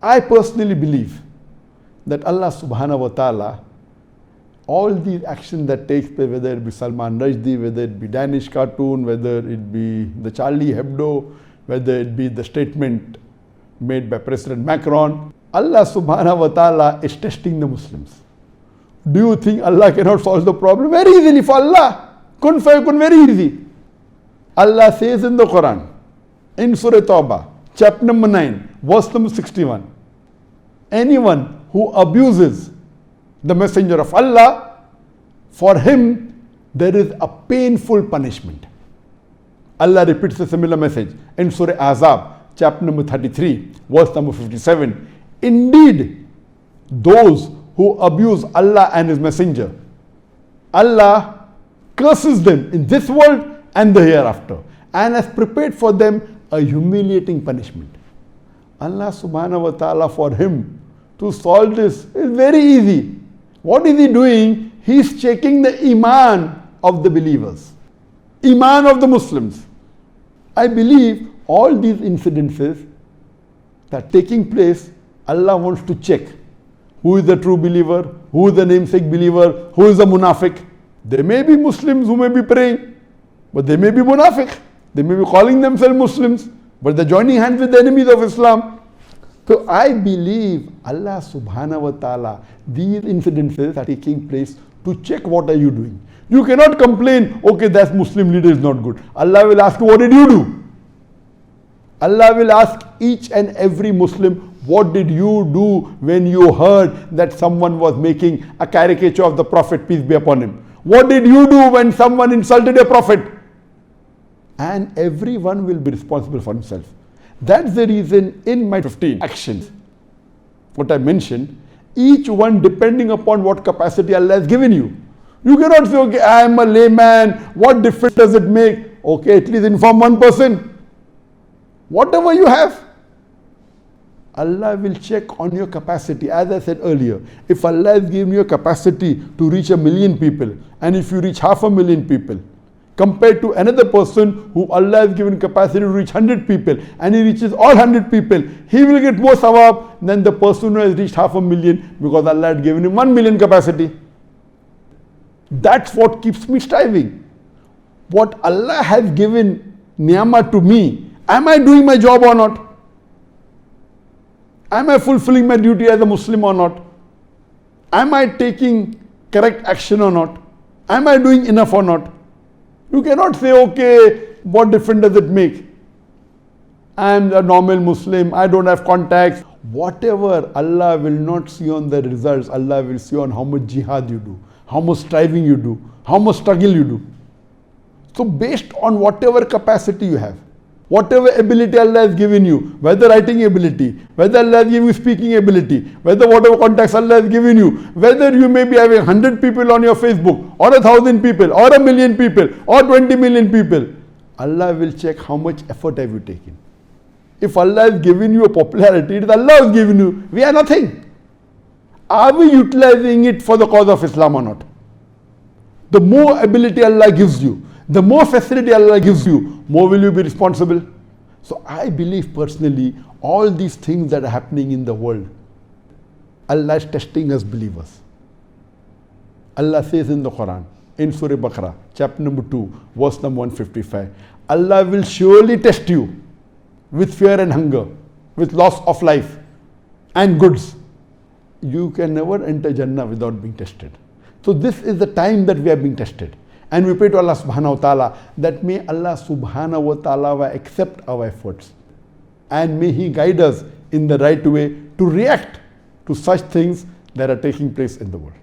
I personally believe that Allah subhanahu wa ta'ala, all these actions that takes place, whether it be Salman Rushdie, whether it be Danish cartoon, whether it be the Charlie Hebdo, whether it be the statement made by President Macron, Allah subhanahu wa ta'ala is testing the Muslims. Do you think Allah cannot solve the problem? Very easily for Allah. Kun fayakun, very easy. Allah says in the Quran, in Surah Tawbah, chapter number 9, verse number 61, anyone who abuses the messenger of Allah, for him there is a painful punishment. Allah repeats a similar message in Surah Ahzab, chapter number 33, verse number 57. Indeed, those who abuse Allah and His messenger, Allah curses them in this world and the hereafter, and has prepared for them a humiliating punishment. Allah subhanahu wa ta'ala, for Him to solve this is very easy. What is He doing? He is checking the iman of the believers, iman of the Muslims. I believe all these incidences that are taking place, Allah wants to check who is the true believer, who is the namesake believer, who is the munafiq. There may be Muslims who may be praying, but they may be munafiq. They may be calling themselves Muslims, but they're joining hands with the enemies of Islam. So I believe Allah subhanahu wa ta'ala, these incidences are taking place to check what are you doing. You cannot complain, okay, that Muslim leader is not good. Allah will ask you, what did you do? Allah will ask each and every Muslim, what did you do when you heard that someone was making a caricature of the Prophet, peace be upon him? What did you do when someone insulted a Prophet? And everyone will be responsible for himself. That's the reason in my 15 actions, what I mentioned, each one depending upon what capacity Allah has given you. You cannot say, okay, I am a layman, what difference does it make? Okay, at least inform one person. Whatever you have, Allah will check on your capacity. As I said earlier, if Allah has given you a capacity to reach 1 million people, and if you reach 500,000 people, compared to another person who Allah has given capacity to reach 100 people, and he reaches all 100 people, he will get more sawab than the person who has reached 500,000 because Allah had given him 1 million capacity. That's what keeps me striving. What Allah has given ni'mah to me, am I doing my job or not? Am I fulfilling my duty as a Muslim or not? Am I taking correct action or not? Am I doing enough or not? You cannot say, okay, what difference does it make? I am a normal Muslim, I don't have contacts. Whatever, Allah will not see on the results. Allah will see on how much jihad you do, how much striving you do, how much struggle you do. So based on whatever capacity you have, whatever ability Allah has given you, whether writing ability, whether Allah has given you speaking ability, whether whatever contacts Allah has given you, whether you may be having 100 people on your Facebook, or 1,000 people, or 1 million people, or 20 million people, Allah will check how much effort have you taken. If Allah has given you a popularity, it is Allah has given you. We are nothing. Are we utilizing it for the cause of Islam or not? The more ability Allah gives you, the more facility Allah gives you, more will you be responsible. So I believe personally, all these things that are happening in the world, Allah is testing us believers. Allah says in the Quran, in Surah Baqarah, chapter number 2, verse number 155, Allah will surely test you with fear and hunger, with loss of life and goods. You can never enter Jannah without being tested. So this is the time that we are being tested. And we pray to Allah subhanahu wa ta'ala that may Allah subhanahu wa ta'ala accept our efforts. And may He guide us in the right way to react to such things that are taking place in the world.